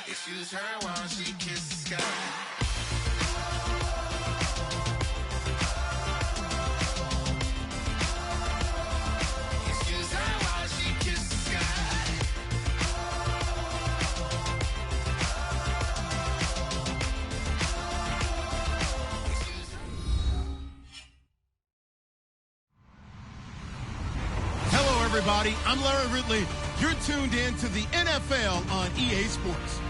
Excuse her while she kisses the sky. Everybody, I'm Larry Ridley. You're tuned in to the NFL on EA Sports.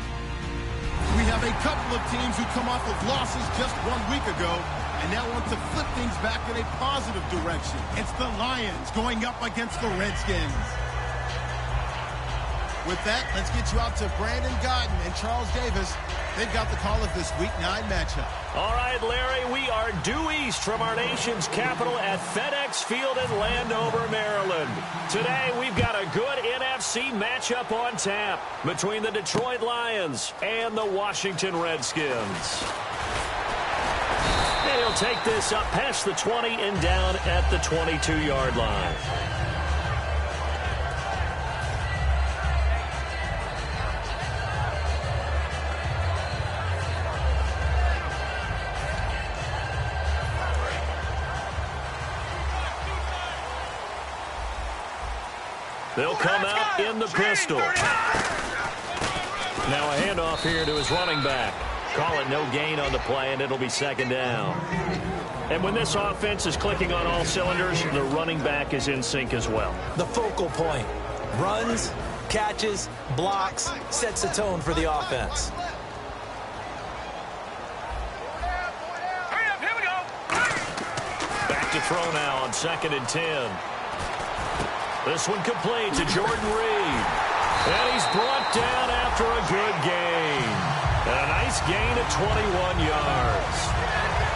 We have a couple of teams who come off of losses just 1 week ago and now want to flip things back in a positive direction. It's the Lions going up against the Redskins. With that, let's get you out to Brandon Godden and Charles Davis. They've got the call of this Week 9 matchup. All right, Larry, we are due east from our nation's capital at FedEx Field in Landover, Maryland. Today, we've got a good NFC matchup on tap between the Detroit Lions and the Washington Redskins. And he'll take this up past the 20 and down at the 22-yard line. They'll come out in the pistol. Now a handoff here to his running back. Call it no gain on the play, and it'll be second down. And when this offense is clicking on all cylinders, the running back is in sync as well. The focal point. Runs, catches, blocks, sets the tone for the offense. Back to throw now on 2nd and 10. This one complete to Jordan Reed. And he's brought down after a good gain. And a nice gain of 21 yards.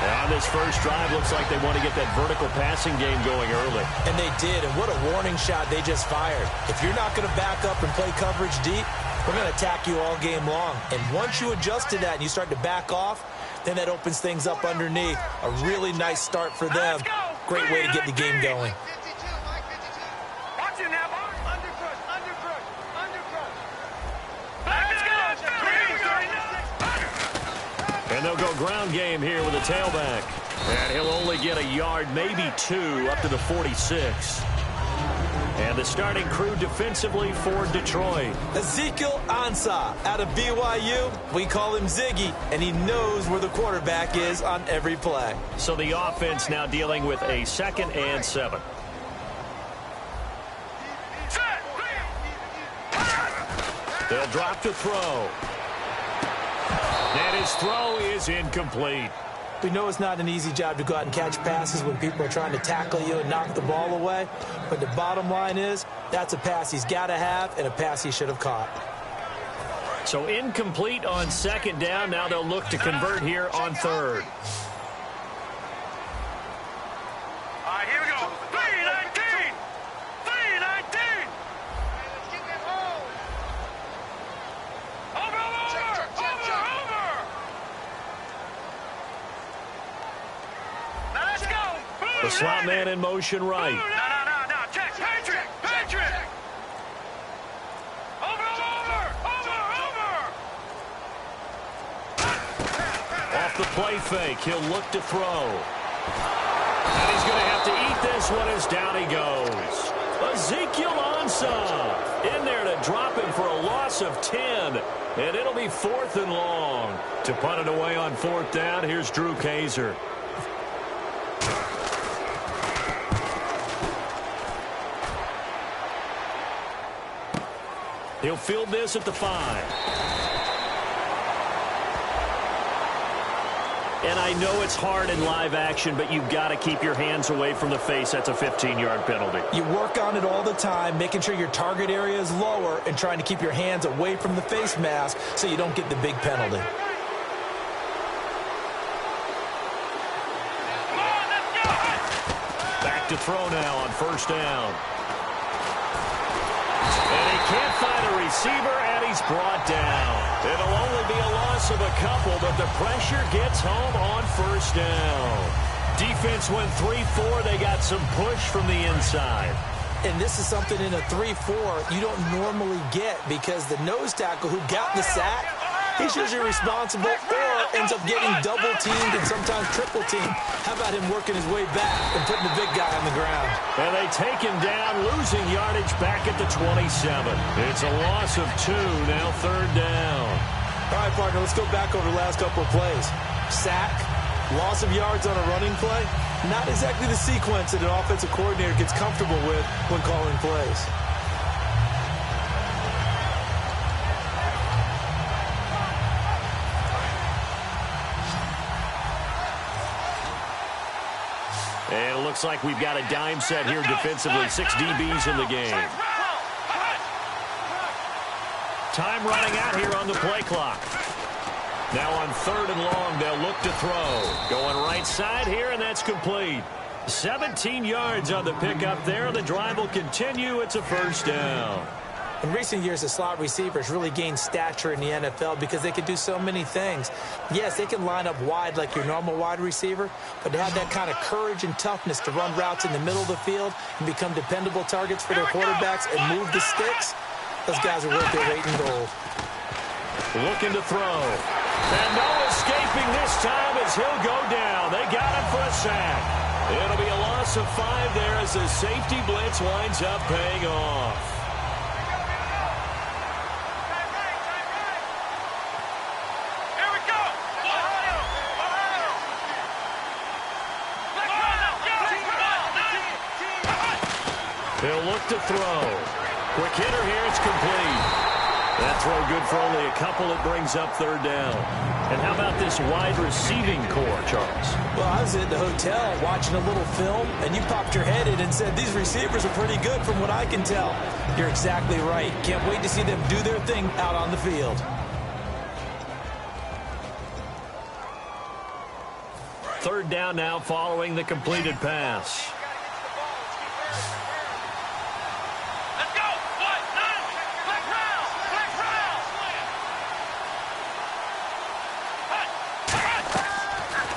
And on this first drive, looks like they want to get that vertical passing game going early. And they did, and what a warning shot they just fired. If you're not going to back up and play coverage deep, we're going to attack you all game long. And once you adjust to that and you start to back off, then that opens things up underneath. A really nice start for them. Great way to get the game going. And they'll go ground game here with a tailback. And he'll only get a yard, maybe 2, up to the 46. And the starting crew defensively for Detroit. Ezekiel Ansah out of BYU. We call him Ziggy, and he knows where the quarterback is on every play. So the offense now dealing with a 2nd and 7. They'll drop to throw. And his throw is incomplete. We know it's not an easy job to go out and catch passes when people are trying to tackle you and knock the ball away. But the bottom line is, that's a pass he's got to have and a pass he should have caught. So incomplete on 2nd down. Now they'll look to convert here on 3rd. Here we go. 3-19. 3-19. Over. Now let's go. The slot man in motion right. No. Check. Patrick. Over. Off the play fake, he'll look to throw. And he's going to have to eat this one as down he goes. Ezekiel Ansah in there to drop him for a loss of 10. And it'll be 4th and long. To punt it away on 4th down, here's Drew Kaiser. He'll field this at the 5. And I know it's hard in live action, but you've got to keep your hands away from the face. That's a 15-yard penalty. You work on it all the time, making sure your target area is lower and trying to keep your hands away from the face mask so you don't get the big penalty. Back to throw now on 1st down. And he can't find a receiver, and he's brought down. It'll only be a loss of a couple, but the pressure gets home on 1st down. Defense went 3-4. They got some push from the inside. And this is something in a 3-4 you don't normally get because the nose tackle who got the sack he's usually responsible or ends up getting double-teamed and sometimes triple-teamed. How about him working his way back and putting the big guy on the ground? And they take him down, losing yardage back at the 27. It's a loss of 2, now 3rd down. All right, partner, let's go back over the last couple of plays. Sack, loss of yards on a running play. Not exactly the sequence that an offensive coordinator gets comfortable with when calling plays. And it looks like we've got a dime set here defensively. 6 DBs in the game. Time running out here on the play clock. Now on 3rd and long, they'll look to throw. Going right side here, and that's complete. 17 yards on the pickup there. The drive will continue. It's a 1st down. In recent years, the slot receivers really gained stature in the NFL because they can do so many things. Yes, they can line up wide like your normal wide receiver, but to have that kind of courage and toughness to run routes in the middle of the field and become dependable targets for their quarterbacks and move the sticks, those guys are worth their weight in gold. Looking to throw. And no escaping this time as he'll go down. They got him for a sack. It'll be a loss of 5 there as the safety blitz winds up paying off. He'll look to throw. Quick hitter here. It's complete. That throw good for only a couple. It brings up 3rd down. And how about this wide receiving core, Charles? Well, I was at the hotel watching a little film, and you popped your head in and said, these receivers are pretty good from what I can tell. You're exactly right. Can't wait to see them do their thing out on the field. Third down now following the completed pass.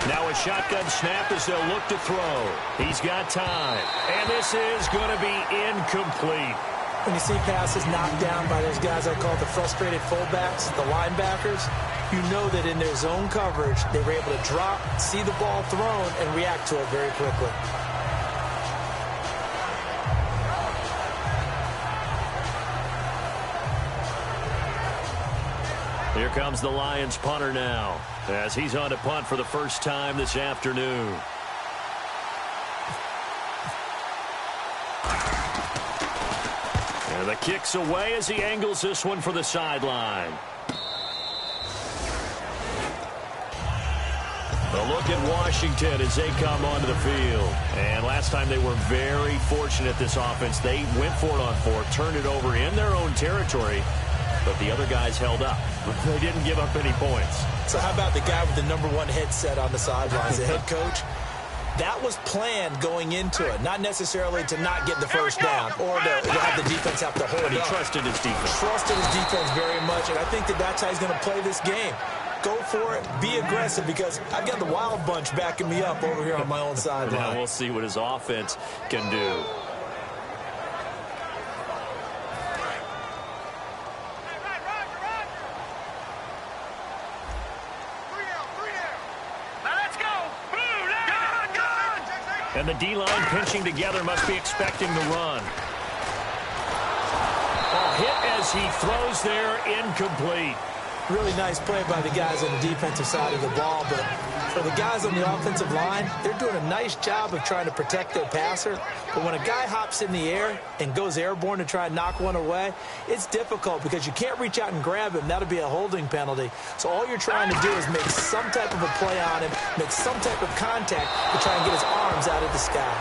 Now a shotgun snap as they'll look to throw. He's got time. And this is going to be incomplete. When you see passes knocked down by those guys I call the frustrated fullbacks, the linebackers, you know that in their zone coverage, they were able to drop, see the ball thrown, and react to it very quickly. Here comes the Lions punter now, as he's on to punt for the first time this afternoon. And the kick's away as he angles this one for the sideline. A look at Washington as they come onto the field. And last time they were very fortunate, this offense. They went for it on 4, turned it over in their own territory, but the other guys held up. They didn't give up any points. So how about the guy with the #1 headset on the sidelines, the head coach? That was planned going into it, not necessarily to not get the first down or to have the defense have to hold it. He trusted his defense. Trusted his defense very much, and I think that that's how he's going to play this game. Go for it, be aggressive, because I've got the wild bunch backing me up over here on my own sideline. Now we'll see what his offense can do. And the D-line pinching together, must be expecting the run. Oh, hit as he throws there, incomplete. Really nice play by the guys on the defensive side of the ball, but for the guys on the offensive line, they're doing a nice job of trying to protect their passer. But when a guy hops in the air and goes airborne to try and knock one away, it's difficult because you can't reach out and grab him. That'll be a holding penalty. So all you're trying to do is make some type of a play on him, make some type of contact to try and get his arms out of the sky.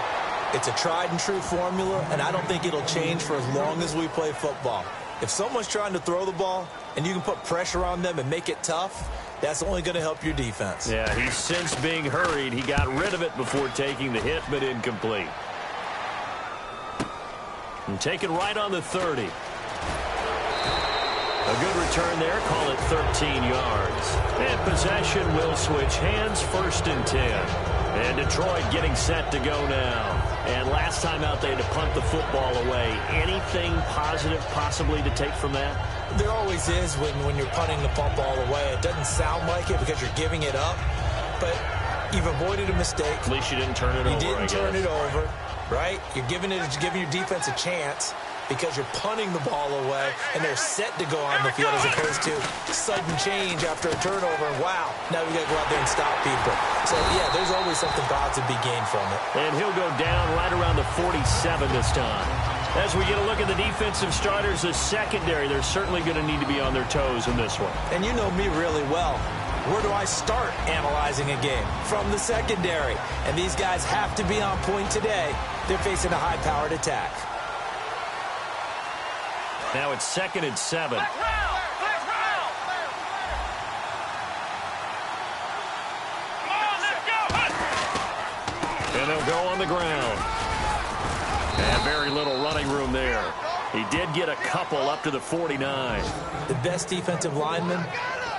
It's a tried and true formula, and I don't think it'll change for as long as we play football. If someone's trying to throw the ball and you can put pressure on them and make it tough, that's only going to help your defense. Yeah, he's since being hurried. He got rid of it before taking the hit, but incomplete. And taken right on the 30. A good return there. Call it 13 yards. And possession will switch hands, 1st and 10. And Detroit getting set to go now. And last time out, they had to punt the football away. Anything positive possibly to take from that? There always is when you're punting the football away. It doesn't sound like it because you're giving it up, but you've avoided a mistake. At least you didn't turn it over, You didn't turn it over, right? You're giving your defense a chance because you're punting the ball away, and they're set to go on the field as opposed to sudden change after a turnover, and wow, now we got to go out there and stop people. So, yeah, there's always something positive to be gained from it. And he'll go down right around the 47 this time. As we get a look at the defensive starters, the secondary, they're certainly going to need to be on their toes in this one. And you know me really well. Where do I start analyzing a game? From the secondary. And these guys have to be on point today. They're facing a high-powered attack. Now it's 2nd and 7. Let's round! Let's round! Come on, let's go! And they'll go on the ground. And very little running room there. He did get a couple up to the 49. The best defensive linemen,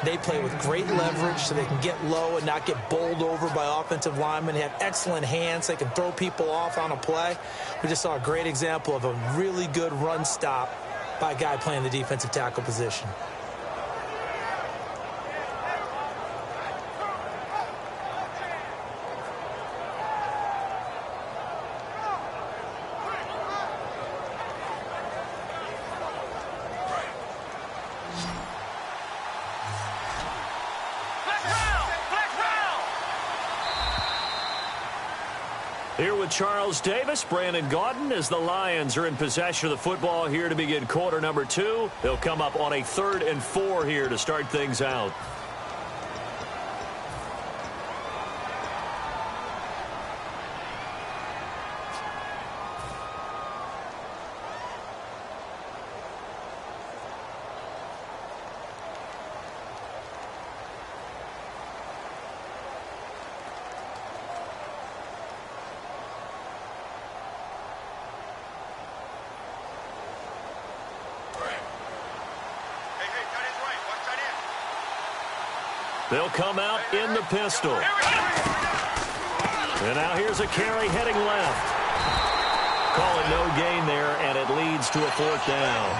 they play with great leverage so they can get low and not get bowled over by offensive linemen. They have excellent hands. They can throw people off on a play. We just saw a great example of a really good run stop by a guy playing the defensive tackle position. Here with Charles Davis, Brandon Gaudin, as the Lions are in possession of the football here to begin quarter number 2. They'll come up on a 3rd and 4 here to start things out. They'll come out in the pistol. And now here's a carry heading left. Call it no gain there, and it leads to a 4th down.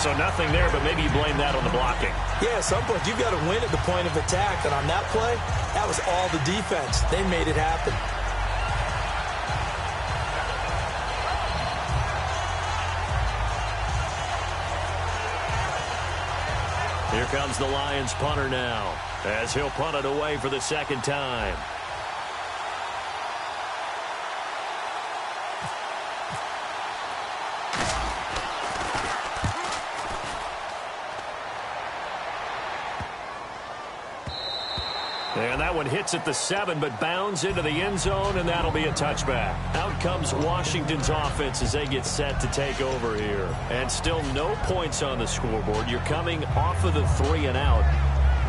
So nothing there, but maybe you blame that on the blocking. Yeah, at some point, you've got to win at the point of attack. And on that play, that was all the defense. They made it happen. Here comes the Lions punter now, as he'll punt it away for the 2nd time. And that one hits at the 7, but bounds into the end zone, and that'll be a touchback. Out comes Washington's offense as they get set to take over here. And still no points on the scoreboard. You're coming off of the 3 and out.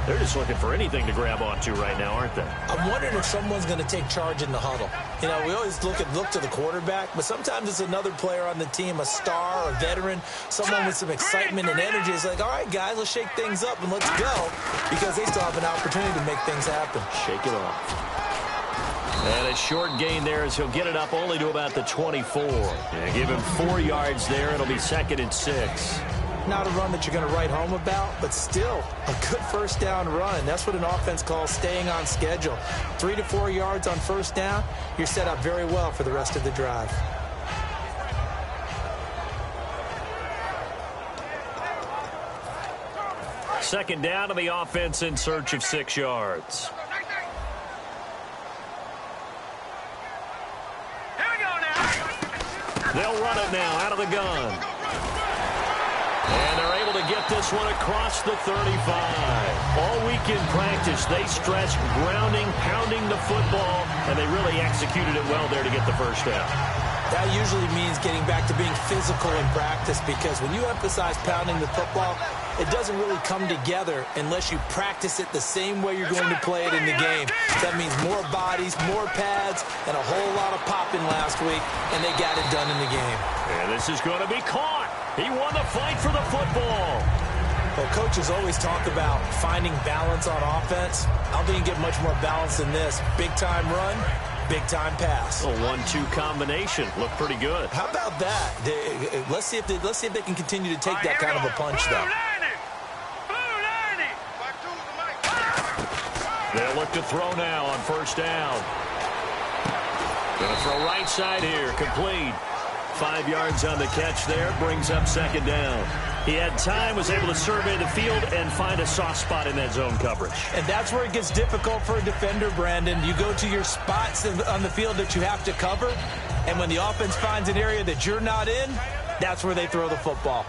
They're just looking for anything to grab onto right now, aren't they? I'm wondering if someone's going to take charge in the huddle. You know, we always look to the quarterback, but sometimes it's another player on the team, a star, a veteran, someone with some excitement and energy. It's like, all right, guys, let's shake things up and let's go, because they still have an opportunity to make things happen. Shake it off. And a short gain there as he'll get it up only to about the 24. And give him 4 yards there. It'll be 2nd and 6. Not a run that you're going to write home about, but still a good 1st down run. That's what an offense calls staying on schedule. 3 to 4 yards on 1st down, you're set up very well for the rest of the drive. Second down to the offense in search of 6 yards. Here we go now. They'll run it now out of the gun. And they're able to get this one across the 35. All week in practice, they stressed grounding, pounding the football, and they really executed it well there to get the 1st down. That usually means getting back to being physical in practice, because when you emphasize pounding the football, it doesn't really come together unless you practice it the same way you're going to play it in the game. That means more bodies, more pads, and a whole lot of popping last week, and they got it done in the game. And this is going to be caught. He won the fight for the football. Well, coaches always talk about finding balance on offense. I don't think you get much more balance than this. Big-time run, Big-time pass. A 1-2 combination. Looked pretty good. How about that? Let's see if they can continue to take that kind of a punch, though. They'll look to throw now on first down. Going to throw right side here. Complete. 5 yards on the catch there. Brings up second down. He had time, was able to survey the field and find a soft spot in that zone coverage. And that's where it gets difficult for a defender, Brandon. You go to your spots on the field that you have to cover, and when the offense finds an area that you're not in, that's where they throw the football.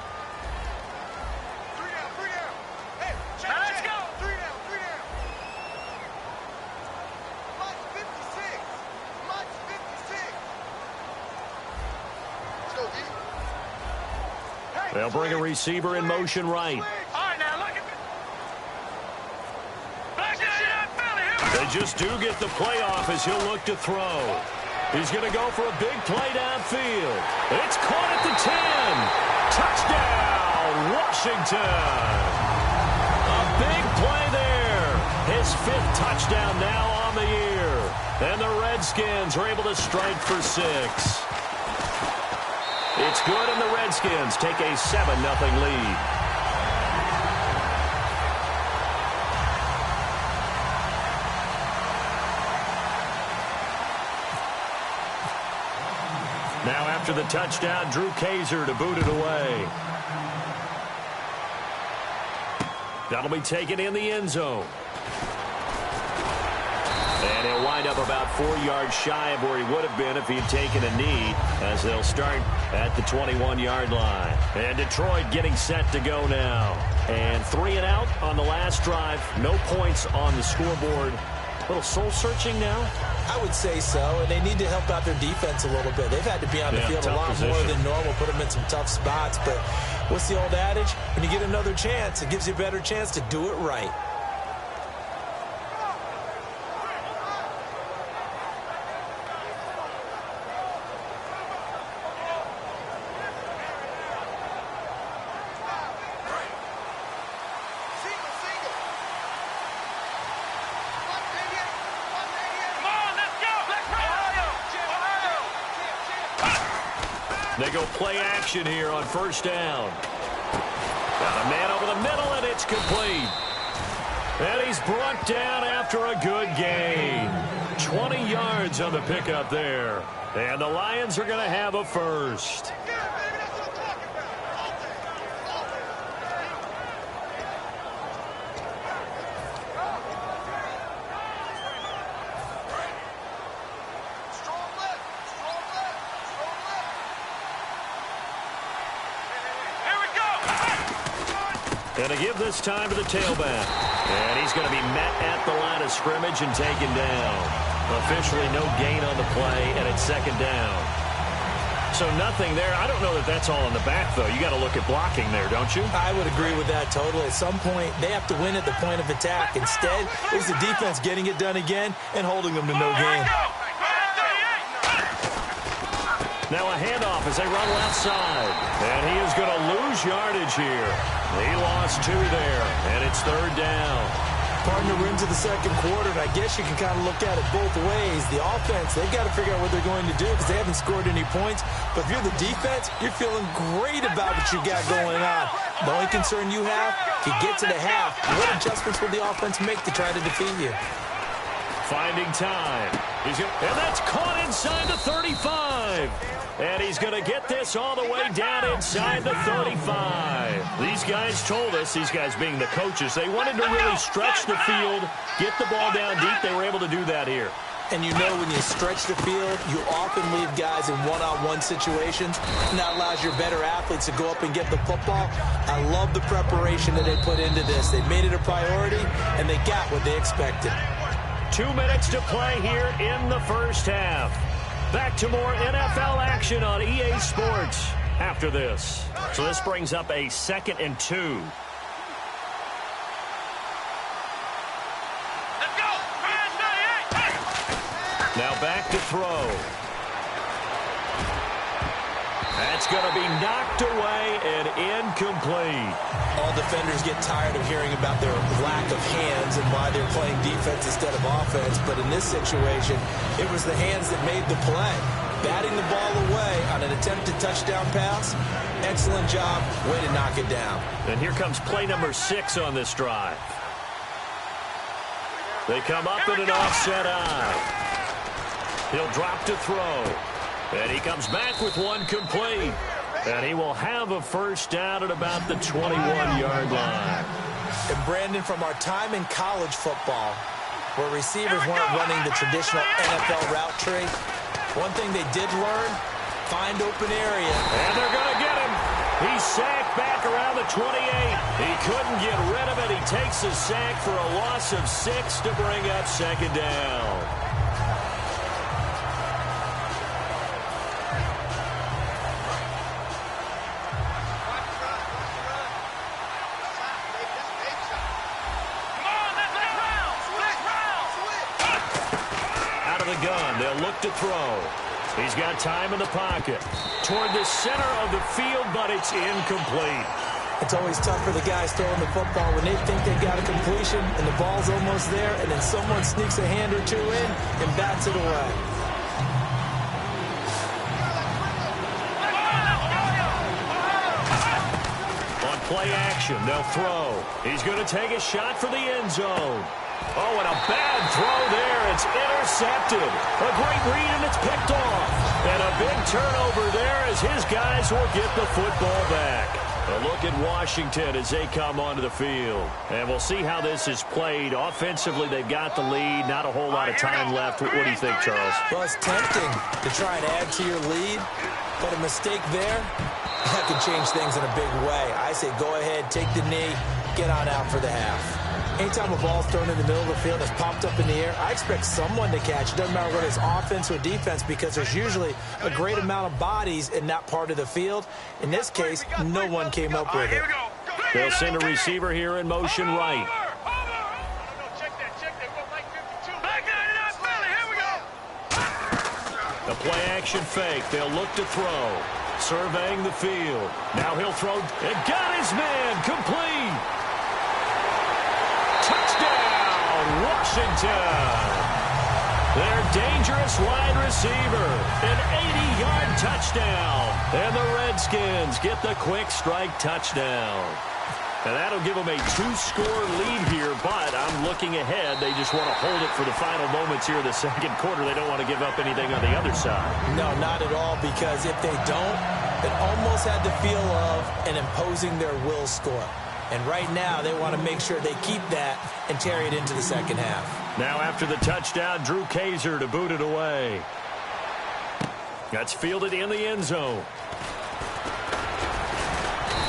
They'll bring a receiver in motion right. All right, now look at me. They just do get the play off as he'll look to throw. He's going to go for a big play downfield. It's caught at the 10. Touchdown, Washington. A big play there. His 5th touchdown now on the year. And the Redskins are able to strike for 6. It's good, and the Redskins take a 7-0 lead. Now after the touchdown, Drew Kaiser to boot it away. That'll be taken in the end zone. And he'll wind up about 4 yards shy of where he would have been if he had taken a knee, as they'll start at the 21-yard line. And Detroit getting set to go now. And 3 and out on the last drive. No points on the scoreboard. A little soul-searching now? I would say so, and they need to help out their defense a little bit. They've had to be on the field a lot more than normal, put them in some tough spots. But what's the old adage? When you get another chance, it gives you a better chance to do it right. They go play action here on first down. Got a man over the middle, and it's complete. And he's brought down after a good gain. 20 yards on the pickup there. And the Lions are going to have a first. And to give this time to the tailback. And he's going to be met at the line of scrimmage and taken down. Officially no gain on the play, and it's second down. So nothing there. I don't know that that's all in the back, though. You got to look at blocking there, don't you? I would agree with that totally. At some point, they have to win at the point of attack. Instead, it's the defense getting it done again and holding them to no gain. Now a handoff as they run left side. And he is going to lose yardage here. He lost 2 there, and it's third down. Partner, we're into the second quarter, and I guess you can kind of look at it both ways. The offense, they've got to figure out what they're going to do because they haven't scored any points. But if you're the defense, you're feeling great about what you got going on. The only concern you have, if you get to the half, what adjustments will the offense make to try to defeat you? Finding time. And that's caught inside the 35. And he's going to get this all the way down inside the 35. These guys told us, these guys being the coaches, they wanted to really stretch the field, get the ball down deep. They were able to do that here. And you know when you stretch the field, you often leave guys in one-on-one situations, and that allows your better athletes to go up and get the football. I love the preparation that they put into this. They made it a priority, and they got what they expected. 2 minutes to play here in the first half. Back to more NFL action on EA Sports after this. So this brings up a 2nd and 2. Let's go. Hey. Now back to throw. That's going to be knocked away and incomplete. All defenders get tired of hearing about their lack of hands and why they're playing defense instead of offense. But in this situation, it was the hands that made the play. Batting the ball away on an attempted touchdown pass. Excellent job. Way to knock it down. And here comes play number 6 on this drive. They come up in an offset eye. He'll drop to throw. And he comes back with one complete. And he will have a first down at about the 21-yard line. And Brandon, from our time in college football, where receivers weren't running the traditional NFL route tree, one thing they did learn, find open area. And they're going to get him. He's sacked back around the 28. He couldn't get rid of it. He takes a sack for a loss of 6 to bring up second down. Gun. They'll look to throw. He's got time in the pocket. Toward the center of the field, but it's incomplete. It's always tough for the guys throwing the football when they think they've got a completion and the ball's almost there, and then someone sneaks a hand or two in and bats it away. On play action, they'll throw. He's going to take a shot for the end zone. Oh, and a bad throw there. It's intercepted. A great read, and it's picked off. And a big turnover there as his guys will get the football back. A look at Washington as they come onto the field. And we'll see how this is played. Offensively, they've got the lead. Not a whole lot of time left. What do you think, Charles? Well, it's tempting to try and add to your lead, but a mistake there, that can change things in a big way. I say go ahead, take the knee, get on out for the half. Anytime a ball's thrown in the middle of the field that's popped up in the air, I expect someone to catch. It doesn't matter whether it's offense or defense because there's usually a great amount of bodies in that part of the field. In this case, no one came up with it. They'll send a receiver here in motion right. The play action fake. They'll look to throw. Surveying the field. Now he'll throw and got his man complete. Touchdown, Washington. Their dangerous wide receiver. An 80-yard touchdown. And the Redskins get the quick strike touchdown. And that'll give them a 2-score lead here, but I'm looking ahead. They just want to hold it for the final moments here in the second quarter. They don't want to give up anything on the other side. No, not at all, because if they don't, it almost had the feel of an imposing their will score. And right now, they want to make sure they keep that and carry it into the second half. Now after the touchdown, Drew Kaiser to boot it away. That's fielded in the end zone.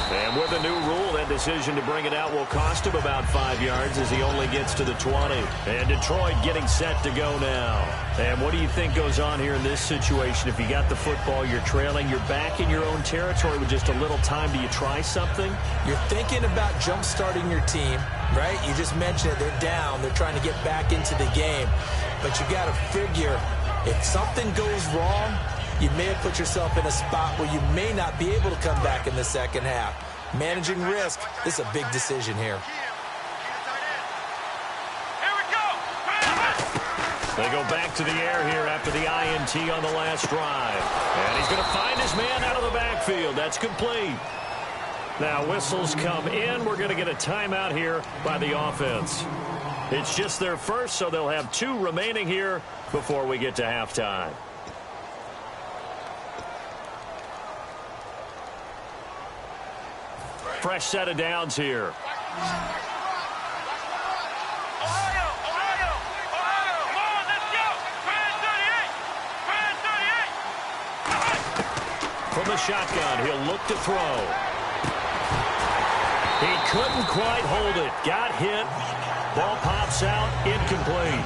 And with a new rule, that decision to bring it out will cost him about 5 yards as he only gets to the 20. And Detroit getting set to go now. And what do you think goes on here in this situation? If you got the football, you're trailing, you're back in your own territory with just a little time. Do you try something? You're thinking about jump-starting your team, right? You just mentioned it. They're down. They're trying to get back into the game. But you got to figure if something goes wrong, you may have put yourself in a spot where you may not be able to come back in the second half. Managing risk, this is a big decision here. They go back to the air here after the INT on the last drive. And he's going to find his man out of the backfield. That's complete. Now whistles come in. We're going to get a timeout here by the offense. It's just their first, so they'll have 2 remaining here before we get to halftime. Fresh set of downs here. From the shotgun, he'll look to throw. He couldn't quite hold it. Got hit. Ball pops out. Incomplete.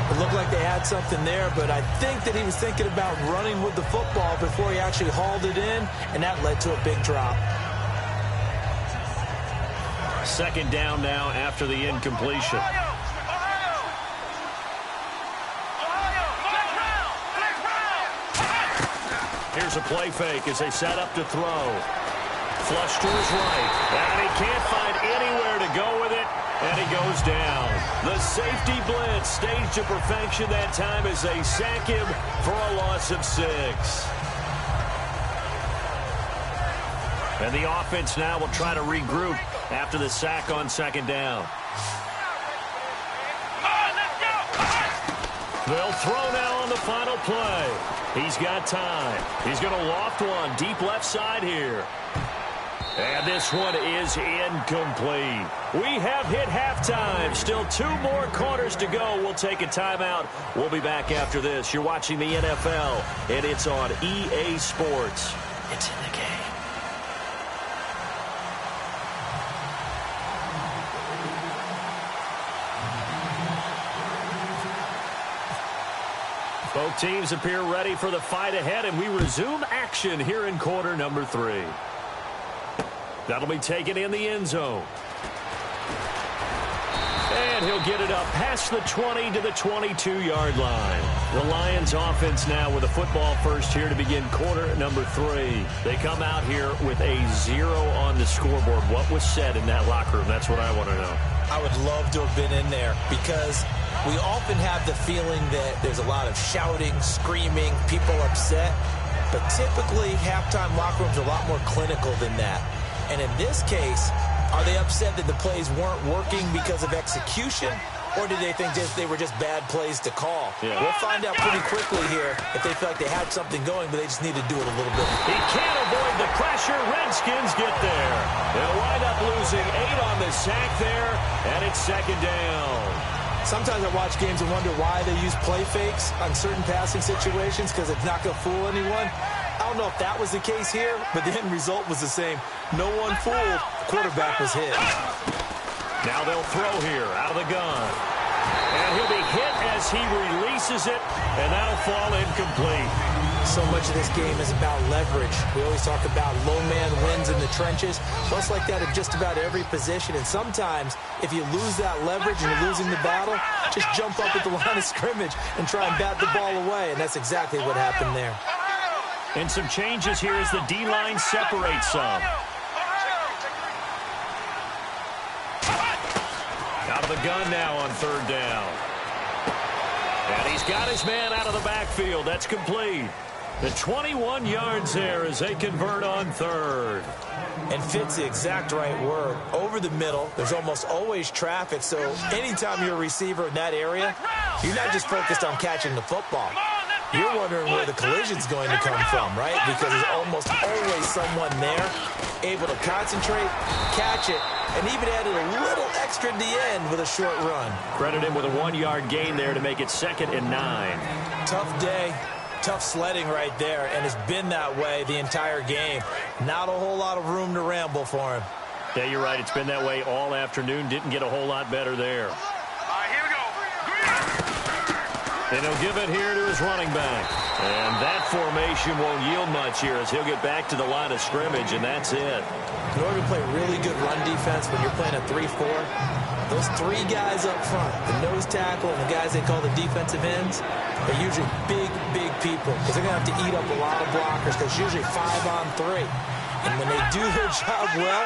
It looked like they had something there, but I think that he was thinking about running with the football before he actually hauled it in, and that led to a big drop. Second down now after the incompletion. Here's a play fake as they set up to throw. Flush to his right. And he can't find anywhere to go with it. And he goes down. The safety blitz staged to perfection that time as they sack him for a loss of 6. And the offense now will try to regroup after the sack on second down. They'll throw now on the final play. He's got time. He's going to loft one deep left side here. And this one is incomplete. We have hit halftime. Still 2 more quarters to go. We'll take a timeout. We'll be back after this. You're watching the NFL, and it's on EA Sports. It's in the game. Both teams appear ready for the fight ahead, and we resume action here in quarter number 3. That'll be taken in the end zone. And he'll get it up past the 20 to the 22-yard line. The Lions offense now with a football first here to begin quarter number 3. They come out here with a 0 on the scoreboard. What was said in that locker room? That's what I want to know. I would love to have been in there because we often have the feeling that there's a lot of shouting, screaming, people upset. But typically, halftime locker rooms are a lot more clinical than that. And in this case, are they upset that the plays weren't working because of execution? Or do they think they were just bad plays to call? Yeah. We'll find out pretty quickly here if they feel like they had something going, but they just need to do it a little bit. He can't avoid the pressure. Redskins get there. They'll wind up losing 8 on the sack there, and it's second down. Sometimes I watch games and wonder why they use play fakes on certain passing situations because it's not going to fool anyone. I don't know if that was the case here, but the end result was the same. No one fooled. The quarterback was hit. Now they'll throw here out of the gun. And he'll be hit as he releases it, and that'll fall incomplete. So much of this game is about leverage. We always talk about low man wins in the trenches. Well, it's like that at just about every position. And sometimes, if you lose that leverage and you're losing the battle, just jump up at the line of scrimmage and try and bat the ball away. And that's exactly what happened there. And some changes here as the D-line separates some. Out of the gun now on third down. And he's got his man out of the backfield. That's complete. The 21 yards there as they convert on third. And fits the exact right word. Over the middle, there's almost always traffic. So anytime you're a receiver in that area, you're not just focused on catching the football. You're wondering where the collision's going to come from, right? Because there's almost always someone there able to concentrate, catch it, and even added a little extra at the end with a short run. Credit him with a 1-yard gain there to make it 2nd and 9. Tough day, tough sledding right there, and it's been that way the entire game. Not a whole lot of room to ramble for him. Yeah, you're right. It's been that way all afternoon. Didn't get a whole lot better there. And he'll give it here to his running back. And that formation won't yield much here as he'll get back to the line of scrimmage, and that's it. In order to play really good run defense when you're playing a 3-4, those 3 guys up front, the nose tackle and the guys they call the defensive ends, are usually big, big people because they're going to have to eat up a lot of blockers because it's usually 5-on-3. And when they do their job well,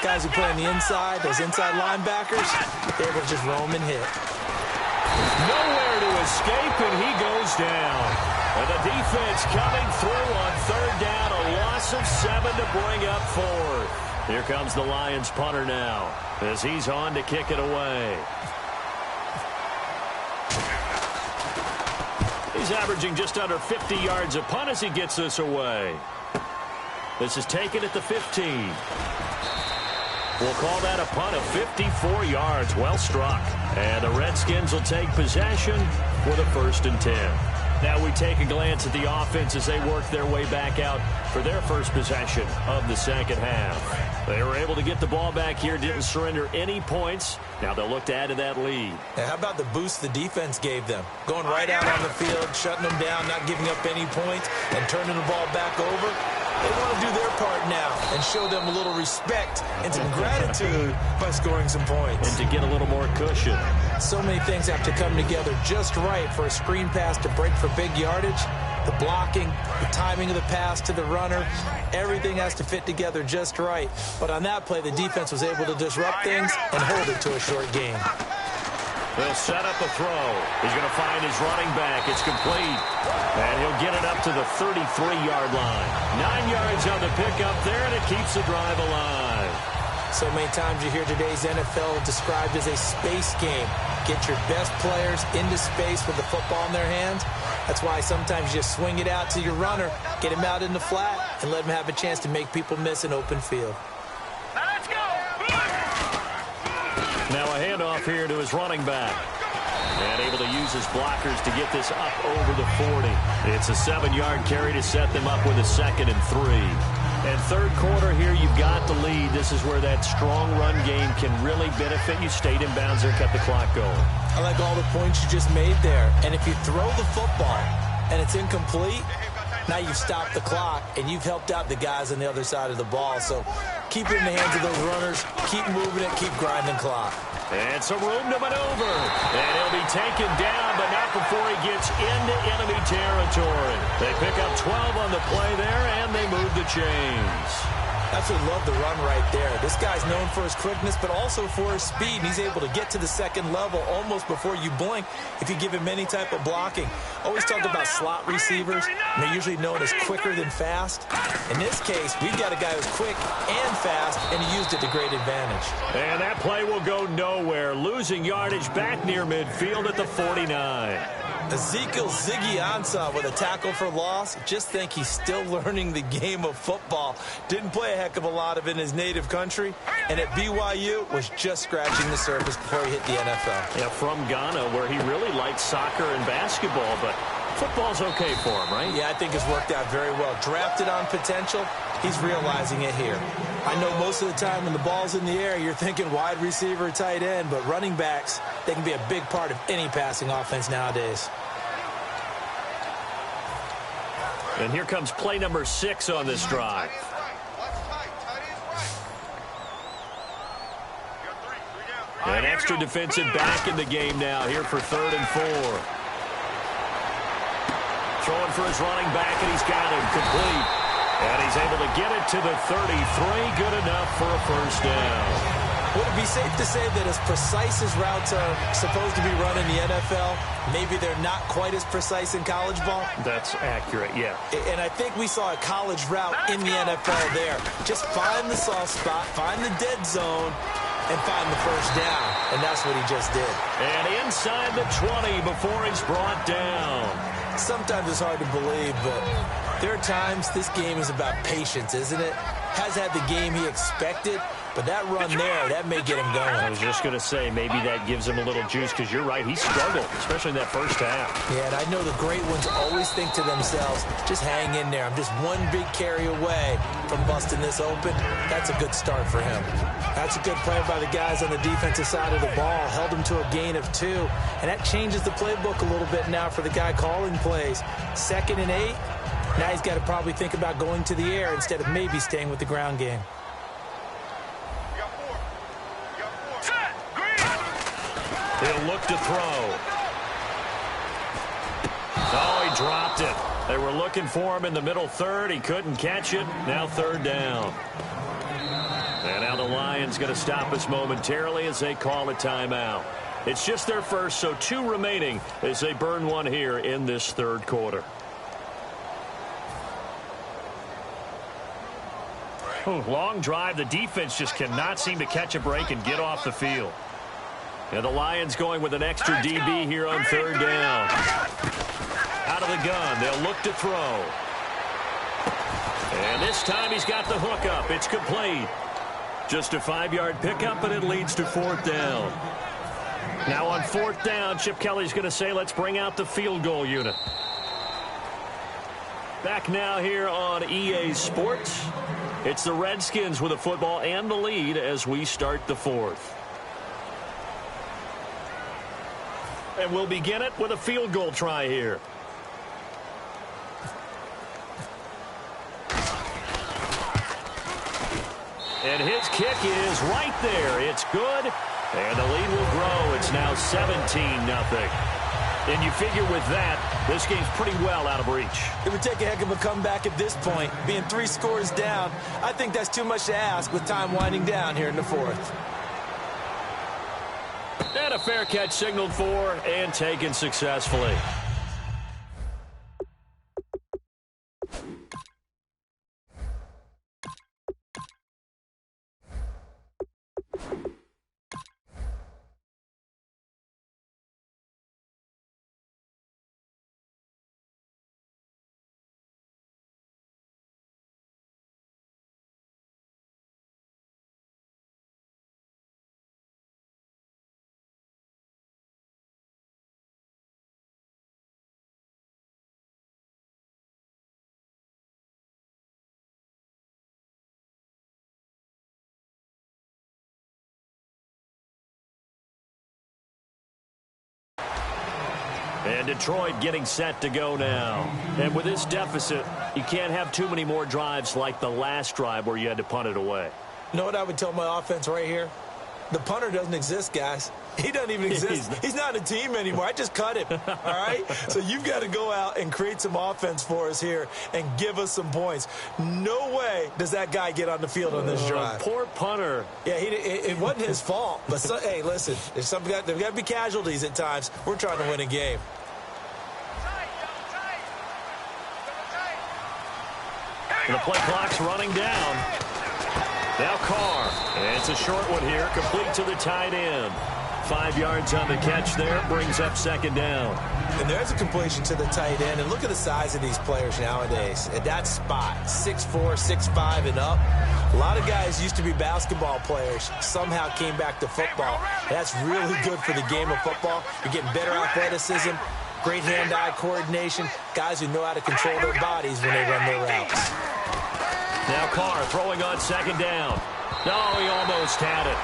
guys who play on the inside, those inside linebackers, they're able to just roam and hit. Nowhere to escape, and he goes down. And the defense coming through on third down, a loss of 7 to bring up fourth. Here comes the Lions punter now as he's on to kick it away. He's averaging just under 50 yards a punt as he gets this away. This is taken at the 15. We'll call that a punt of 54 yards. Well struck. And the Redskins will take possession for the 1st and 10. Now we take a glance at the offense as they work their way back out for their first possession of the second half. They were able to get the ball back here, didn't surrender any points. Now they'll look to add to that lead. Now, how about the boost the defense gave them? Going right out on the field, shutting them down, not giving up any points, and turning the ball back over. They want to do their part now and show them a little respect and some gratitude by scoring some points. And to get a little more cushion. So many things have to come together just right for a screen pass to break for big yardage. the blocking, the timing of the pass to the runner, everything has to fit together just right. But on that play, the defense was able to disrupt things and hold it to a short gain. They'll set up a throw. He's going to find his running back. It's complete. And he'll get it up to the 33-yard line. 9 yards on the pickup there, and it keeps the drive alive. So many times you hear today's NFL described as a space game. Get your best players into space with the football in their hands. That's why sometimes you just swing it out to your runner, get him out in the flat, and let him have a chance to make people miss an open field. Now let's go. Now a handoff here to his running back. And able to use his blockers to get this up over the 40. It's a 7-yard carry to set them up with a 2nd and 3. And third quarter here, you've got the lead. This is where that strong run game can really benefit you. Stayed in bounds there, kept the clock going. I like all the points you just made there. And if you throw the football and it's incomplete, now you've stopped the clock and you've helped out the guys on the other side of the ball. So keep it in the hands of those runners. Keep moving it. Keep grinding clock. And some room to maneuver. And he'll be taken down, but not before he gets into enemy territory. They pick up 12 on the play there, and they move the chains. Absolutely love the run right there. This guy's known for his quickness, but also for his speed. He's able to get to the second level almost before you blink if you give him any type of blocking. Always talk about slot receivers, and they're usually known as quicker than fast. In this case, we've got a guy who's quick and fast, and he used it to great advantage. And that play will go nowhere. Losing yardage back near midfield at the 49. Ezekiel Ziggy Ansah with a tackle for loss. Just think he's still learning the game of football. Didn't play a heck of a lot of it in his native country, and at BYU was just scratching the surface before he hit the NFL. Yeah, from Ghana, where he really liked soccer and basketball, but football's okay for him, right? Yeah, I think it's worked out very well. Drafted on potential, he's realizing it here. I know most of the time when the ball's in the air, you're thinking wide receiver, tight end, but running backs, they can be a big part of any passing offense nowadays. And here comes play number 6 on this drive. An extra defensive back in the game now here for 3rd and 4. Throwing for his running back, and he's got him complete. And he's able to get it to the 33. Good enough for a first down. Would it be safe to say that as precise as routes are supposed to be run in the NFL, maybe they're not quite as precise in college ball? That's accurate, yeah. And I think we saw a college route in the NFL there. Just find the soft spot, find the dead zone, and find the first down. And that's what he just did. And inside the 20 before he's brought down. Sometimes it's hard to believe, but there are times this game is about patience, isn't it? Has had the game he expected, but that run there, that may get him going. I was just going to say, maybe that gives him a little juice, because you're right, he struggled, especially in that first half. Yeah, and I know the great ones always think to themselves, just hang in there. I'm just one big carry away from busting this open. That's a good start for him. That's a good play by the guys on the defensive side of the ball. Held him to a gain of 2, and that changes the playbook a little bit now for the guy calling plays. 2nd and 8. Now he's got to probably think about going to the air instead of maybe staying with the ground game. He'll look to throw. Oh, he dropped it. They were looking for him in the middle third. He couldn't catch it. Now 3rd down. And now the Lions going to stop us momentarily as they call a timeout. It's just their first, so 2 remaining as they burn one here in this 3rd quarter. Long drive. The defense just cannot seem to catch a break and get off the field. And the Lions going with an extra DB here on 3rd down. Out of the gun. They'll look to throw. And this time he's got the hook up. It's complete. Just a 5-yard pickup, and it leads to 4th down. Now on 4th down, Chip Kelly's going to say, let's bring out the field goal unit. Back now here on EA Sports. It's the Redskins with the football and the lead as we start the 4th. And we'll begin it with a field goal try here. And his kick is right there. It's good. And the lead will grow. It's now 17-0. And you figure with that, this game's pretty well out of reach. It would take a heck of a comeback at this point. Being 3 scores down, I think that's too much to ask with time winding down here in the fourth. And a fair catch signaled for and taken successfully. And Detroit getting set to go now. And with this deficit, you can't have too many more drives like the last drive where you had to punt it away. You know what I would tell my offense right here? The punter doesn't exist, guys. He doesn't even exist. He's not a team anymore. I just cut him, all right? So you've got to go out and create some offense for us here and give us some points. No way does that guy get on the field on this drive. Poor punter. Yeah, it wasn't his fault. But, hey, listen, there's got to be casualties at times. We're trying to win a game. And the play clock's running down. Now Carr. And it's a short one here, complete to the tight end. 5 yards on the catch there, brings up second down. And there's a completion to the tight end. And look at the size of these players nowadays. At that spot, 6'4", 6'5", and up. A lot of guys used to be basketball players, somehow came back to football. That's really good for the game of football. You're getting better athleticism, great hand-eye coordination, guys who know how to control their bodies when they run their routes. Now Carr throwing on second down. No, he almost had it.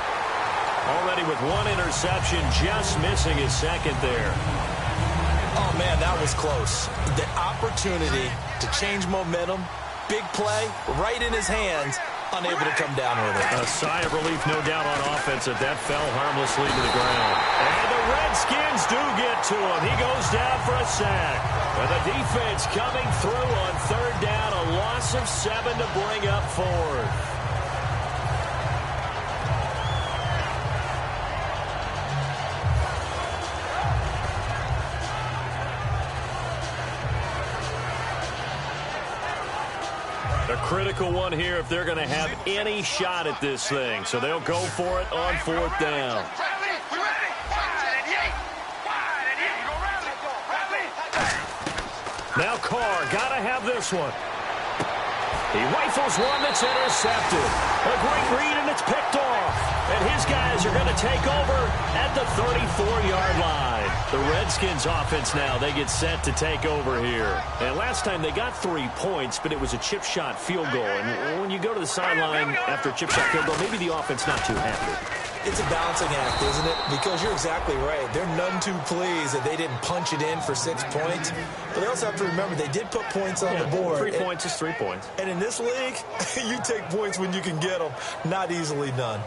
Already with 1 interception, just missing his second there. Oh, man, that was close. The opportunity to change momentum, big play, right in his hands, unable to come down with it. A sigh of relief, no doubt, on offense that fell harmlessly to the ground. And the Redskins do get to him. He goes down for a sack. And the defense coming through on third down, a loss of 7 to bring up fourth. A critical one here if they're going to have any shot at this thing. So they'll go for it on fourth down. Now Carr, got to have this one. He rifles one that's intercepted. A great read, and it's picked off. And his guys are going to take over at the 34-yard line. The Redskins offense now, they get set to take over here. And last time they got 3 points, but it was a chip shot field goal. And when you go to the sideline after a chip shot field goal, maybe the offense not too happy. It's a balancing act, isn't it? Because you're exactly right. They're none too pleased that they didn't punch it in for 6 points. But they also have to remember they did put points on the board. 3 points is 3 points. And in this league, you take points when you can get them. Not easily done.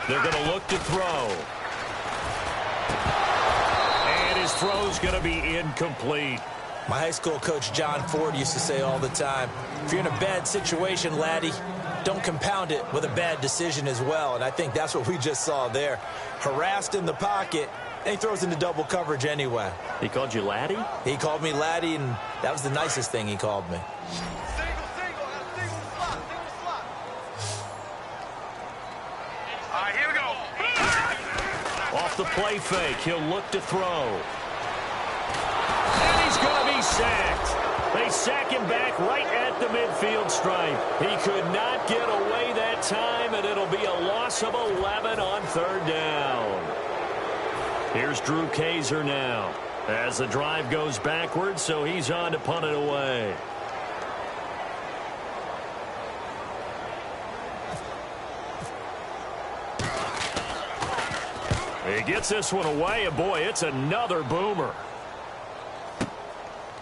They're going to look to throw. And his throw's going to be incomplete. My high school coach, John Ford, used to say all the time, if you're in a bad situation, laddie, don't compound it with a bad decision as well. And I think that's what we just saw there. Harassed in the pocket, and he throws into double coverage anyway. He called you laddie? He called me laddie, and that was the nicest thing he called me. Off the play fake, he'll look to throw. And he's going to be sacked. They sack him back right at the midfield stripe. He could not get away that time, and it'll be a loss of 11 on third down. Here's Drew Kaiser now as the drive goes backwards, so he's on to punt it away. He gets this one away, and boy, it's another boomer.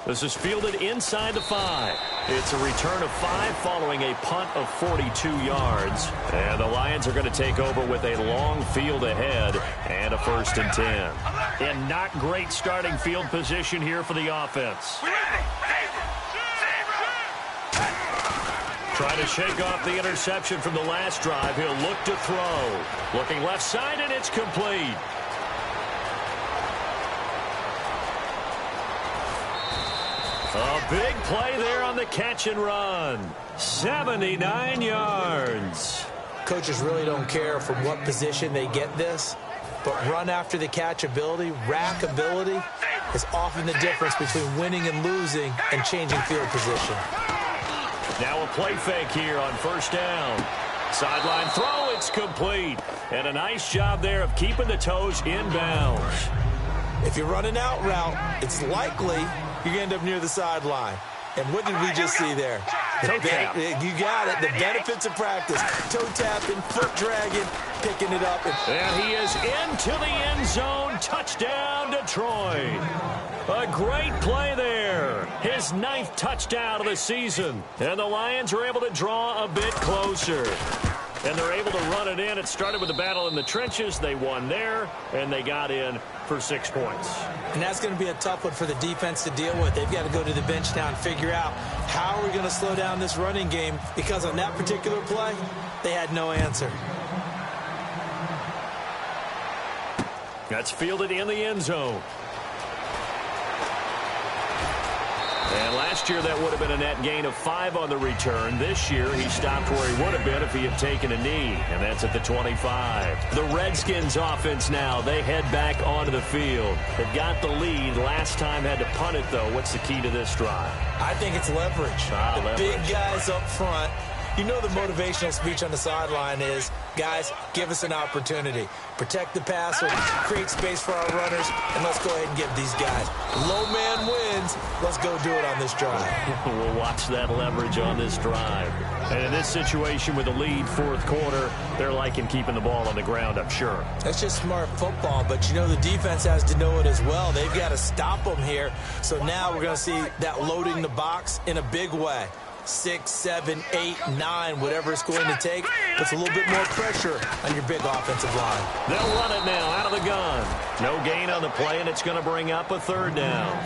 This is fielded inside the 5. It's a return of 5 following a punt of 42 yards. And the Lions are going to take over with a long field ahead and a 1st and 10. In not great starting field position here for the offense. Trying to shake off the interception from the last drive. He'll look to throw. Looking left side, and it's complete. A big play there on the catch and run. 79 yards. Coaches really don't care from what position they get this, but run after the catch ability, rack ability, is often the difference between winning and losing and changing field position. Now a play fake here on 1st down. Sideline throw, it's complete. And a nice job there of keeping the toes inbounds. If you run an out route, it's likely you're going to end up near the sideline. And what did we just see there? Toe tap. You got it. The benefits of practice. Toe tapping, foot dragging, picking it up. And he is into the end zone. Touchdown, Detroit. A great play there. His 9th touchdown of the season. And the Lions are able to draw a bit closer. And they're able to run it in. It started with a battle in the trenches. They won there, and they got in for 6 points. And that's going to be a tough one for the defense to deal with. They've got to go to the bench now and figure out how are we going to slow down this running game, because on that particular play, they had no answer. That's fielded in the end zone. And last year, that would have been a net gain of 5 on the return. This year, he stopped where he would have been if he had taken a knee, and that's at the 25. The Redskins offense now, they head back onto the field. They've got the lead. Last time had to punt it, though. What's the key to this drive? I think it's leverage. The big guys up front. You know the motivational speech on the sideline is, guys, give us an opportunity. Protect the passer, create space for our runners, and let's go ahead and give these guys. Low man wins. Let's go do it on this drive. We'll watch that leverage on this drive. And in this situation with the lead, 4th quarter, they're liking keeping the ball on the ground, I'm sure. That's just smart football, but you know the defense has to know it as well. They've got to stop them here. So now we're going to see that loading the box in a big way. 6, 7, 8, 9, whatever it's going to take, puts a little bit more pressure on your big offensive line. They'll run it now out of the gun. No gain on the play, and it's going to bring up a 3rd down.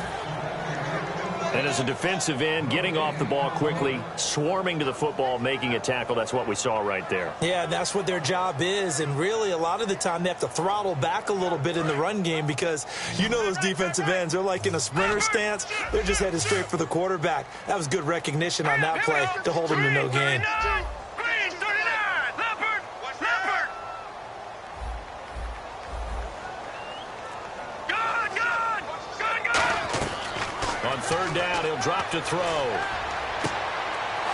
And as a defensive end, getting off the ball quickly, swarming to the football, making a tackle, that's what we saw right there. Yeah, that's what their job is, and really a lot of the time they have to throttle back a little bit in the run game, because you know those defensive ends, they're like in a sprinter stance. They're just headed straight for the quarterback. That was good recognition on that play to hold him to no gain. On 3rd down, he'll drop to throw.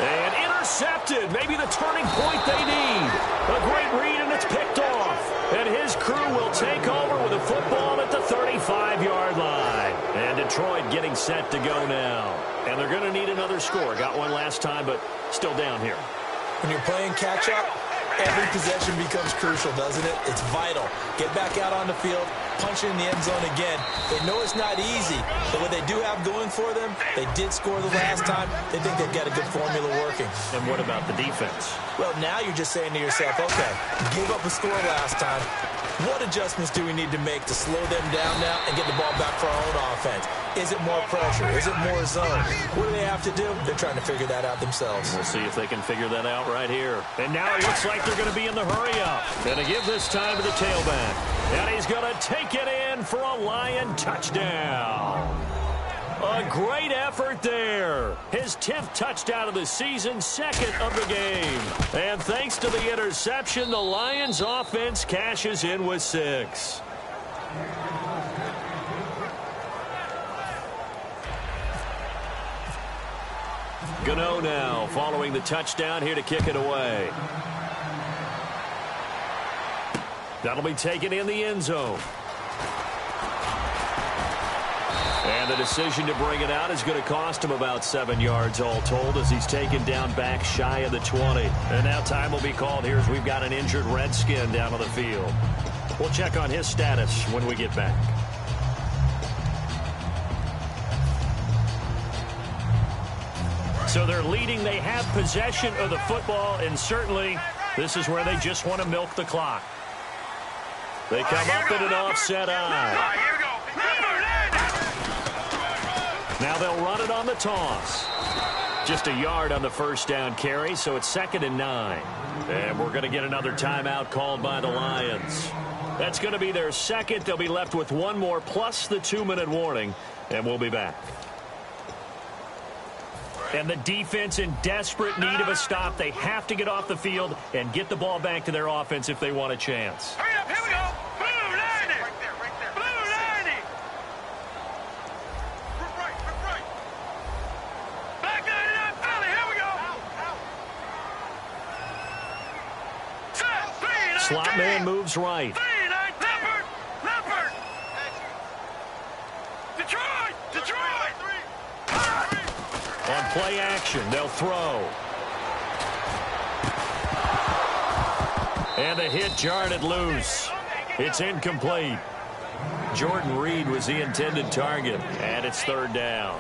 And intercepted. Maybe the turning point they need. A great read, and it's picked off. And his crew will take over with a football at the 35-yard line. And Detroit getting set to go now. And they're going to need another score. Got one last time, but still down here. When you're playing catch-up, every possession becomes crucial, doesn't it? It's vital. Get back out on the field, punch it in the end zone again. They know it's not easy, but what they do have going for them, they did score the last time. They think they've got a good formula working. And what about the defense? Well, now you're just saying to yourself, okay, gave up a score last time. What adjustments do we need to make to slow them down now and get the ball back for our own offense? Is it more pressure? Is it more zone? What do they have to do? They're trying to figure that out themselves. We'll see if they can figure that out right here. And now it looks like they're going to be in the hurry-up. Going to give this time to the tailback. And he's going to take it in for a Lion touchdown. A great effort there. His 10th touchdown of the season, 2nd of the game. And thanks to the interception, the Lions offense cashes in with 6. Gano now following the touchdown here to kick it away. That'll be taken in the end zone. And the decision to bring it out is going to cost him about 7 yards all told, as he's taken down back shy of the 20. And now time will be called here as we've got an injured Redskin down on the field. We'll check on his status when we get back. So they're leading. They have possession of the football, and certainly this is where they just want to milk the clock. They come up in an offset eye. Now they'll run it on the toss. Just a yard on the first down carry, so it's 2nd and 9. And we're going to get another timeout called by the Lions. That's going to be their second. They'll be left with one more plus the 2-minute warning, and we'll be back. And the defense in desperate need of a stop. They have to get off the field and get the ball back to their offense if they want a chance. Hurry up, here we go. Blue 90. Right there. Blue 90. Right. Black 99 Philly, here we go. Set, Slot man moves right. Leopard. Detroit. On play action, they'll throw. And the hit jarred it loose. It's incomplete. Jordan Reed was the intended target, and it's 3rd down.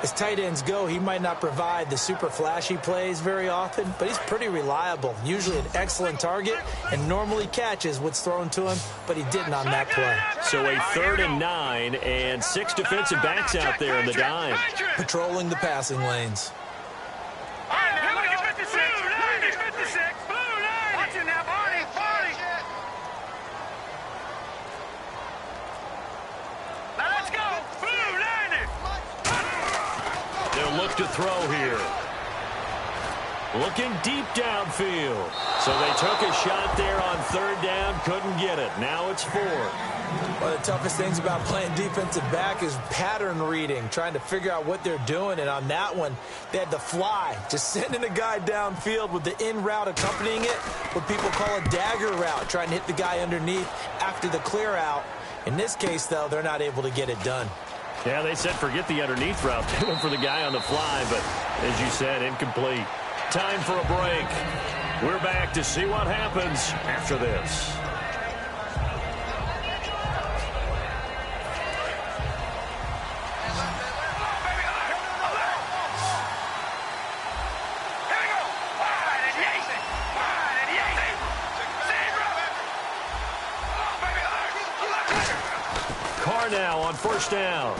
As tight ends go, he might not provide the super flashy plays very often, but he's pretty reliable. Usually an excellent target and normally catches what's thrown to him, but he didn't on that play. So a 3rd and 9 and 6 defensive backs out there in the dime. Patrolling the passing lanes. All right, now look at 56. Blue 56. Blue 90. Watch it now, Barney. Now let's go. Blue 90. They'll look to throw here. Looking deep downfield. So they took a shot there on 3rd down, couldn't get it. Now it's 4th. One of the toughest things about playing defensive back is pattern reading, trying to figure out what they're doing. And on that one, they had to fly, just sending a guy downfield with the in route accompanying it, what people call a dagger route, trying to hit the guy underneath after the clear out. In this case, though, they're not able to get it done. Yeah, they said forget the underneath route. They went for the guy on the fly, but as you said, incomplete. Time for a break. We're back to see what happens after this. Carr now on 1st down.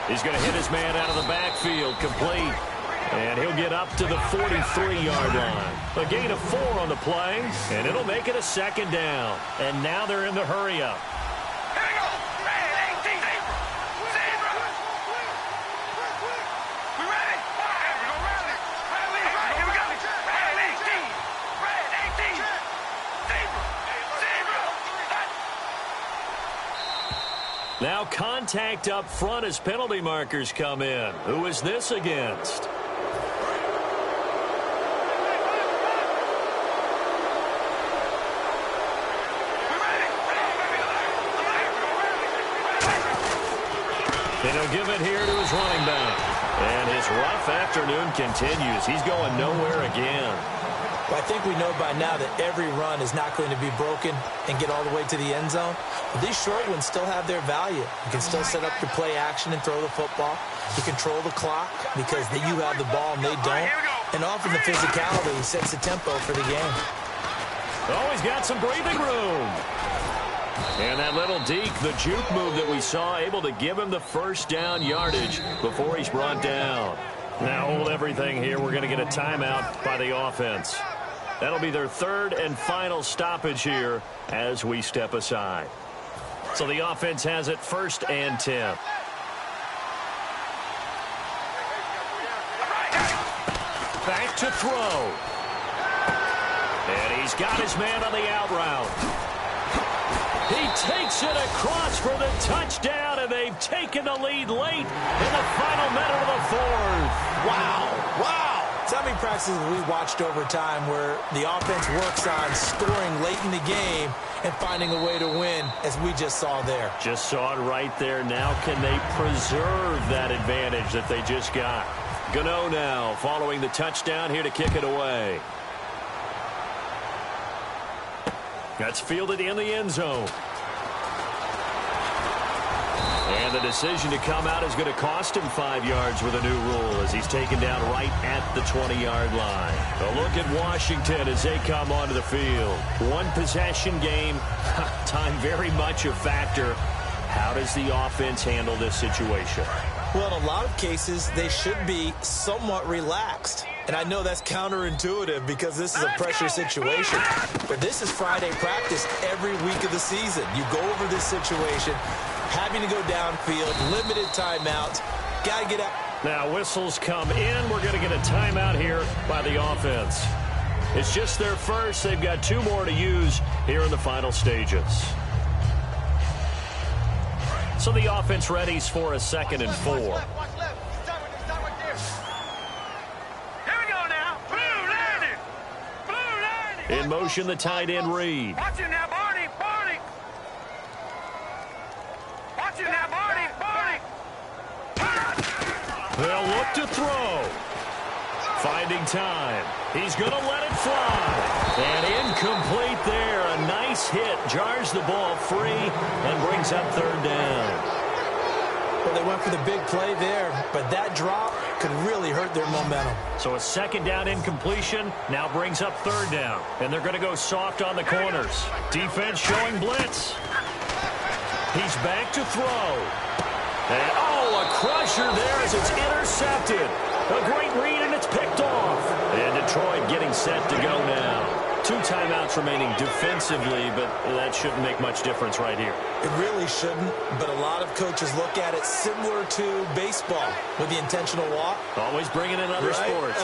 He's going to hit his man out of the backfield, complete. And he'll get up to the 43-yard line. A gain of 4 on the play, and it'll make it a 2nd down. And now they're in the hurry-up. Here we go. Red 18. Zebra. We ready? We're going to rally. Here we go. Red 18. Red 18. Zebra. Now contact up front as penalty markers come in. Who is this against? And he'll give it here to his running back. And his rough afternoon continues. He's going nowhere again. Well, I think we know by now that every run is not going to be broken and get all the way to the end zone. But these short ones still have their value. You can still set up your play action and throw the football. You control the clock because you have the ball and they don't. And often the physicality sets the tempo for the game. Oh, he's got some breathing room. And that little deke, the juke move that we saw, able to give him the 1st down yardage before he's brought down. Now hold everything here. We're going to get a timeout by the offense. That'll be their 3rd and final stoppage here as we step aside. So the offense has it 1st and 10. Back to throw. And he's got his man on the out route. He takes it across for the touchdown, and they've taken the lead late in the final minute of the 4th. Wow. So many practices we watched over time where the offense works on scoring late in the game and finding a way to win, as we just saw there. Just saw it right there. Now can they preserve that advantage that they just got? Gano now following the touchdown here to kick it away. That's fielded in the end zone. And And the decision to come out is going to cost him 5 yards with a new rule as he's taken down right at the 20-yard line. A look at Washington as they come onto the field. One possession game, time very much a factor. How does the offense handle this situation? Well, in a lot of cases, they should be somewhat relaxed. And I know that's counterintuitive because this is a pressure situation. But this is Friday practice every week of the season. You go over this situation, having to go downfield, limited timeouts, got to get out. Now whistles come in. We're going to get a timeout here by the offense. It's just their first. They've got 2 more to use here in the final stages. So the offense readies for a 2nd and 4. Here we go now. Blue landing. Blue landing. In motion, the tight end Reed. Watch it now, Barney. Barney. Watch it now, Barney. Barney. They'll look to throw. Finding time. He's going to let it fly. And incomplete there. A nice hit. Jars the ball free and brings up 3rd down. Well, they went for the big play there, but that drop could really hurt their momentum. So a 2nd down incompletion now brings up 3rd down. And they're going to go soft on the corners. Defense showing blitz. He's back to throw. And, a crusher there as it's intercepted. A great read, and it's picked off. And Detroit getting set to go now. 2 timeouts remaining defensively, but that shouldn't make much difference right here. It really shouldn't, but a lot of coaches look at it similar to baseball with the intentional walk. Always bringing in other sports.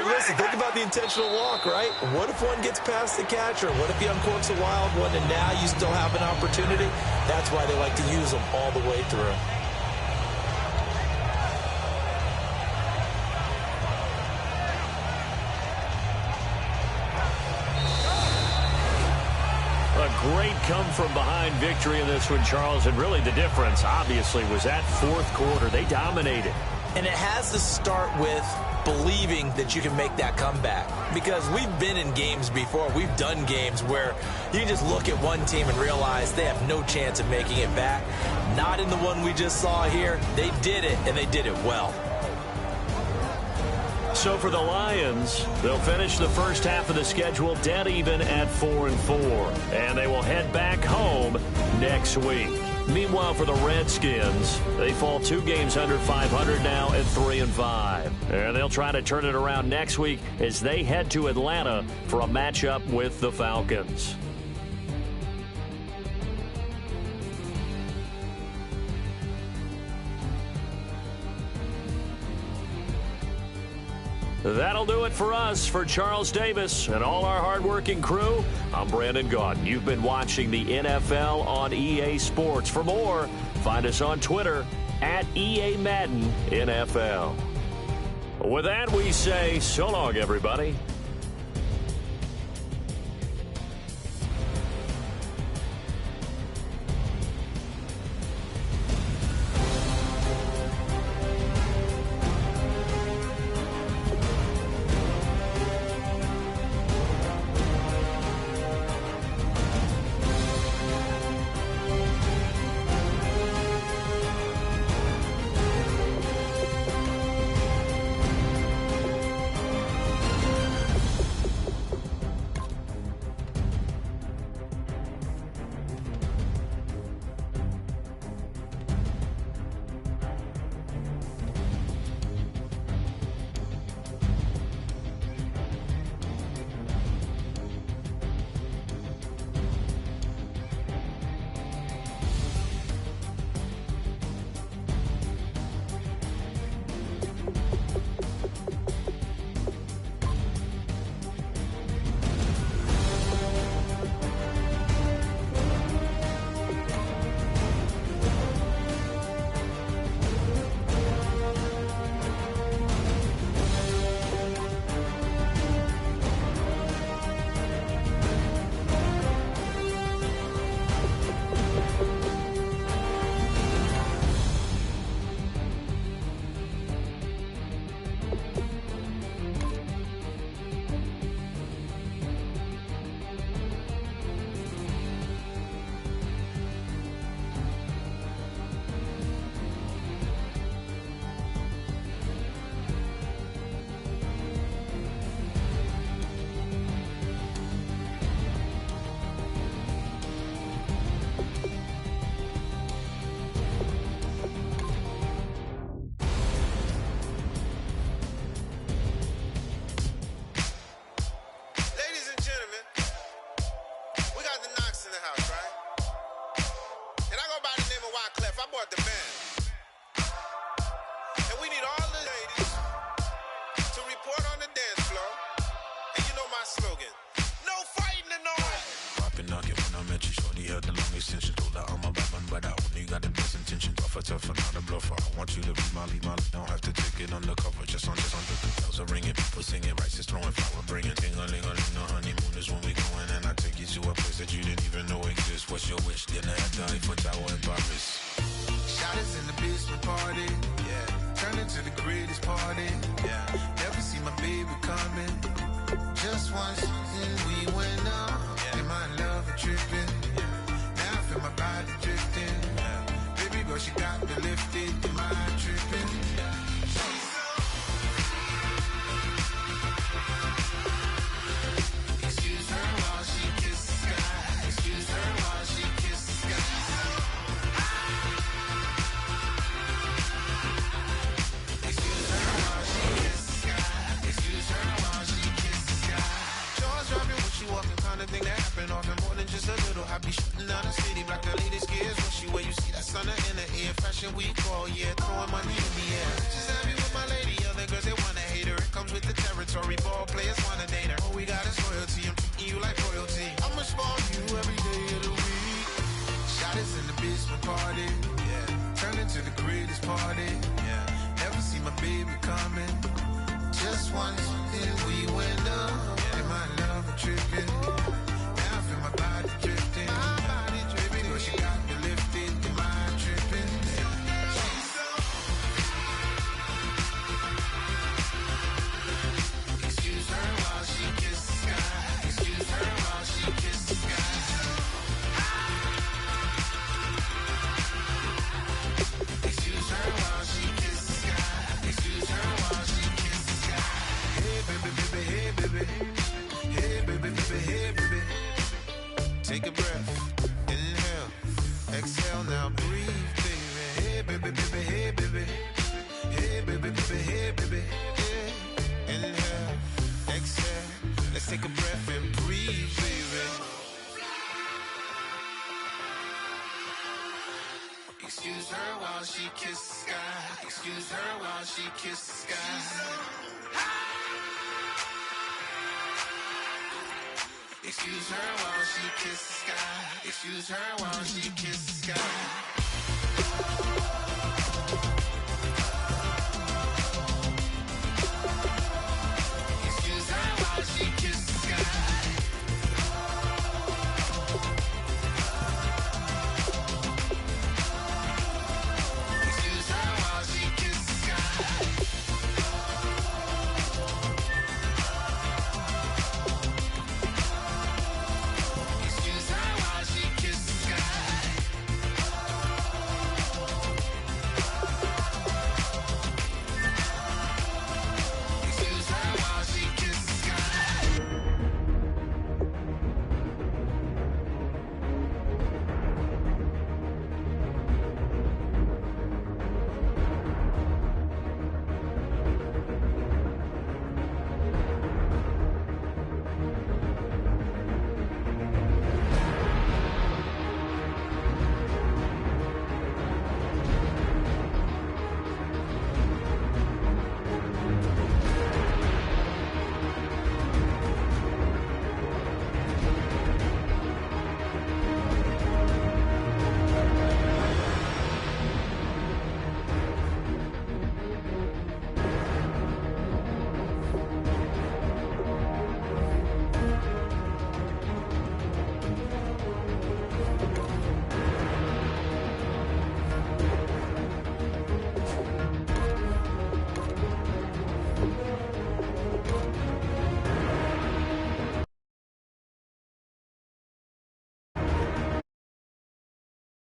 Listen, think about the intentional walk, right? What if one gets past the catcher? What if he uncorks a wild one, and now you still have an opportunity? That's why they like to use them all the way through. A great come-from-behind victory in this one, Charles. And really the difference, obviously, was that 4th quarter. They dominated. And it has to start with believing that you can make that comeback. Because we've been in games before. We've done games where you just look at one team and realize they have no chance of making it back. Not in the one we just saw here. They did it, and they did it well. So for the Lions, they'll finish the first half of the schedule dead even at 4-4. And they will head back home next week. Meanwhile, for the Redskins, they fall 2 games under 500 now at 3-5. And they'll try to turn it around next week as they head to Atlanta for a matchup with the Falcons. That'll do it for us. For Charles Davis and all our hardworking crew, I'm Brandon Gaudin. You've been watching the NFL on EA Sports. For more, find us on Twitter at EA Madden NFL. With that, we say so long, everybody. tougher, not a bluffer. I want you to be my lead, don't have to take it undercover. Just under the bells are ringing, people singing, rice is throwing, flower bringing. Ding-a-ling-a-ling, the honeymoon is when we going, and I take you to a place that you didn't even know exists. What's your wish? Dinner at the Eiffel Tower in Paris. Shot is in the basement party, yeah. Turn into the greatest party, yeah. Never see my baby coming. Just once, and we went up, yeah. And my love a tripping, yeah. Now I feel my body drifting, yeah. Baby girl, she got me lifted, am I tripping? Yeah. Excuse her while she kisses the sky. Excuse her while she kisses the sky. Excuse her while she kisses the sky. Excuse her while she kisses the sky. Jaws dropping when she walking, kind of thing that happen often. More than just a little. I be shooting down the city, block the latest gears. When she where you see that sun in the air. Fashion week all year, throwing money in the air. She's happy with my lady, other girls they wanna hate her. It comes with the territory, ball players wanna date her. All we got is loyalty, I'm treating you like royalty. I'ma spoil you every day of the week. Shot is in the basement party, yeah. Turn into the greatest party, yeah. Never see my baby coming. Just once, and we went up, yeah. And my love a tripping. Now I feel my body drifting. My body dripping. Girl, she got me lifted. Am I tripping? Excuse her while she kisses the sky. Excuse her while she kisses the sky. Excuse her while she kisses the sky. Excuse her while she kisses the sky. Hey baby, baby, hey baby. Hey baby, baby, hey baby. Take a breath, inhale, exhale, now breathe, baby. Hey baby, baby, hey baby. Hey baby, baby, hey baby. Hey. Inhale, exhale, let's take a breath and breathe, baby. Excuse her while she kisses the sky. Excuse her while she kisses the sky. Excuse her while she kisses the sky. Excuse her while she kisses the sky.